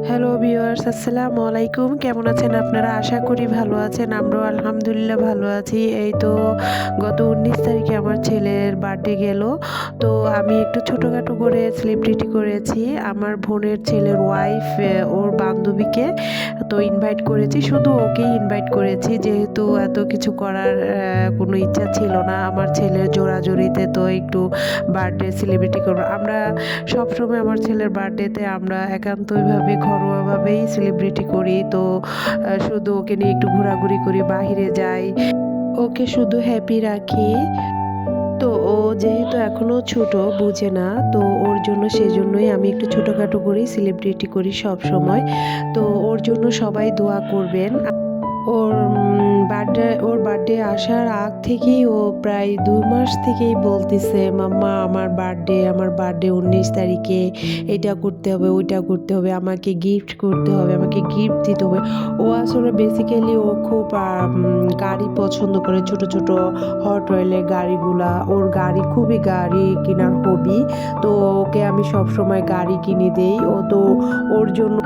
Hello viewers, আসসালামু আলাইকুম। কেমন আছেন আপনারা? আশা করি ভালো আছেন। আমরাও আলহামদুলিল্লাহ ভালো আছি। এই তো গত 19 তারিখে আমার ছেলের বার্থডে গেল। তো আমি একটু ছোটোখাটো করে সেলিব্রিটি করেছি। আমার বোনের ছেলের ওয়াইফ ওর বান্ধবীকে তো ইনভাইট করেছি। শুধু ওকেই ইনভাইট করেছি, যেহেতু এত কিছু করার কোনো ইচ্ছা ছিল না। আমার ছেলের জোড়াজুড়িতে তো একটু বার্থডে সেলিব্রিটি করবো। আমরা সবসময় আমার ছেলের বার্থডেতে আমরা একান্তইভাবে ঘরোয়াভাবেই সেলিব্রিটি করি। তো শুধু ওকে নিয়ে একটু ঘোরাঘুরি করি, বাহিরে যাই, ওকে শুধু হ্যাপি রাখি। তো ও যেহেতু এখনো ছোট, বুঝে না, তো ওর জন্য সেজন্যই আমি একটু ছোটোখাটো করেই সেলিব্রিটি করি সব সময়। তো ওর জন্য সবাই দোয়া করবেন। ওর বার্থডে আসার আগ থেকেই ও প্রায় 2 মাস থেকেই বলতেছে, মাম্মা আমার বার্থডে 19 তারিখে, এটা করতে হবে, ওইটা করতে হবে, আমাকে গিফট করতে হবে, আমাকে গিফট দিতে হবে। ও আসলে বেসিক্যালি ও খুব গাড়ি পছন্দ করে, ছোট ছোট হট অয়েলের গাড়িগুলা। ওর খুবই গাড়ি কেনার হবি। তো ওকে আমি সব সময় গাড়ি কিনে দেই। ও তো ওর জন্য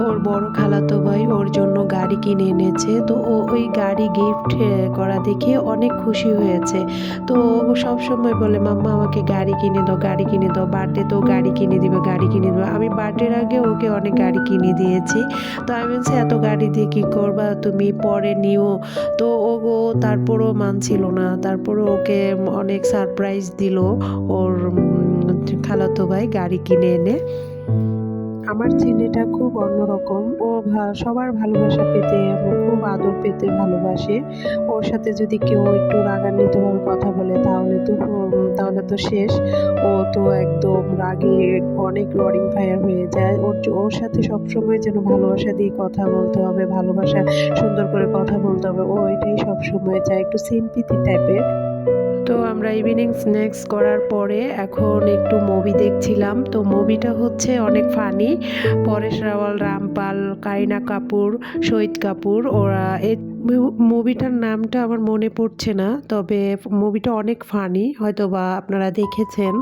ওর বড় খালাতো ভাই ওর জন্য গাড়ি কিনে এনেছে। তো ও ওই গাড়ি গিফট করা দেখে অনেক খুশি হয়েছে। তো ও সবসময় বলে, মাম্মা আমাকে গাড়ি কিনে দাও, গাড়ি কিনে দাও। বার্থডে তো গাড়ি কিনে দিবে, গাড়ি কিনে দেবে। আমি বার্থডের আগে ওকে অনেক গাড়ি কিনে দিয়েছি। তো আমি বলছি, এত গাড়ি দিয়ে কী করবা, তুমি পরে নিও। তো ও তারপরও মানছিল না। তারপরও ওকে অনেক সারপ্রাইজ দিল ওর খালাতো ভাই গাড়ি কিনে এনে। আমার ছেলেটা খুব অন্যরকম। ও সবার ভালোবাসা পেতে এবং খুব আদর পেতে ভালোবাসে। ওর সাথে যদি কেউ একটু রাগান্বিতভাবে কথা বলে তাহলে তো শেষ। ও তো একদম রাগে অনেক রডিং ফায়ার হয়ে যায়। ওর সাথে সবসময় যেন ভালোবাসা দিয়ে কথা বলতে হবে, সুন্দর করে কথা বলতে হবে। ও এটাই সবসময় চায়, একটু সিম্পিথি টাইপের। তো আমরা ইভিনিং স্ন্যাক্স করার পরে এখন একটু মুভি দেখছিলাম। তো মুভিটা হচ্ছে অনেক ফানি। পরেশ রাওয়াল, রামপাল, কারিনা কাপুর, শহীদ কাপুর, ওরা এই মুভিটার নামটা আমার মনে পড়ছে না, তবে মুভিটা অনেক ফানি, হয়তো বা আপনারা দেখেছেন।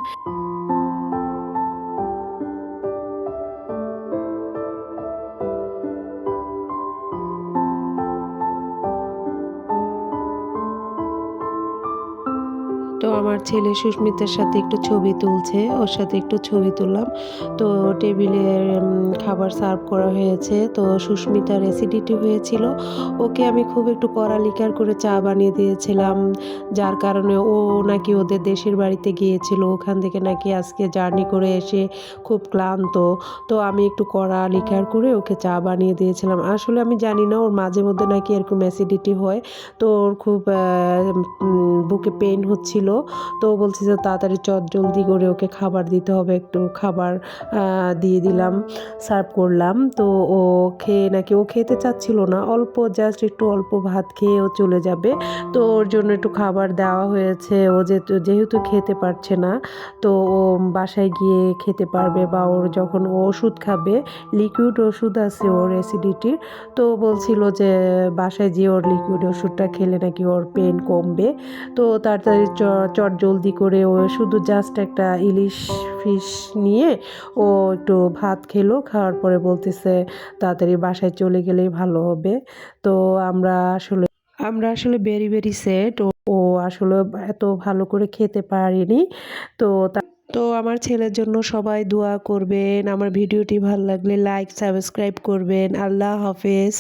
তো আমার ছেলে সুস্মিতার সাথে একটু ছবি তুলছে, ওর সাথে একটু ছবি তুললাম। তো টেবিলে খাবার সার্ভ করা হয়েছে। তো সুস্মিতার অ্যাসিডিটি হয়েছিল, ওকে আমি খুব একটু কড়া লিকার করে চা বানিয়ে দিয়েছিলাম। যার কারণে ও নাকি ওদের দেশের বাড়িতে গিয়েছিল, ওখান থেকে নাকি আজকে জার্নি করে এসে খুব ক্লান্ত। তো আমি একটু কড়া লিকার করে ওকে চা বানিয়ে দিয়েছিলাম। আসলে আমি জানি না, ওর মাঝে মধ্যে নাকি এরকম অ্যাসিডিটি হয়। তো ওর খুব বুকে পেইন হচ্ছিল। তো বলছি যে তাড়াতাড়ি জলদি করে ওকে খাবার দিতে হবে। একটু খাবার দিয়ে দিলাম, সার্ভ করলাম। তো ও খেতে চাচ্ছিল না, জাস্ট একটু অল্প ভাত খেয়ে ও চলে যাবে। তো ওর জন্য একটু খাবার দেওয়া হয়েছে। ও যেহেতু খেতে পারছে না, তো ও বাসায় গিয়ে খেতে পারবে, বা ওর যখন ও ওষুধ খাবে, লিকুইড ওষুধ আছে ওর অ্যাসিডিটির। তো বলছিল যে বাসায় যেয়ে ওর লিকুইড ওষুধটা খেলে নাকি ওর পেন কমবে। তো তাড়াতাড়ি জলদি করে ও শুধু জাস্ট একটা ইলিশ ফিশ নিয়ে ও একটু ভাত খেলো। খাওয়ার পরে বলতেছে তাড়াতাড়ি বাসায় চলে গেলেই ভালো হবে। তো আমরা আসলে ভেরি ভেরি স্যাড। ও আসলে এত ভালো করে খেতে পারিনি। তো তো আমার ছেলের জন্য সবাই দোয়া করবেন। আমার ভিডিওটি ভালো লাগলে লাইক সাবস্ক্রাইব করবেন। আল্লাহ হাফেজ।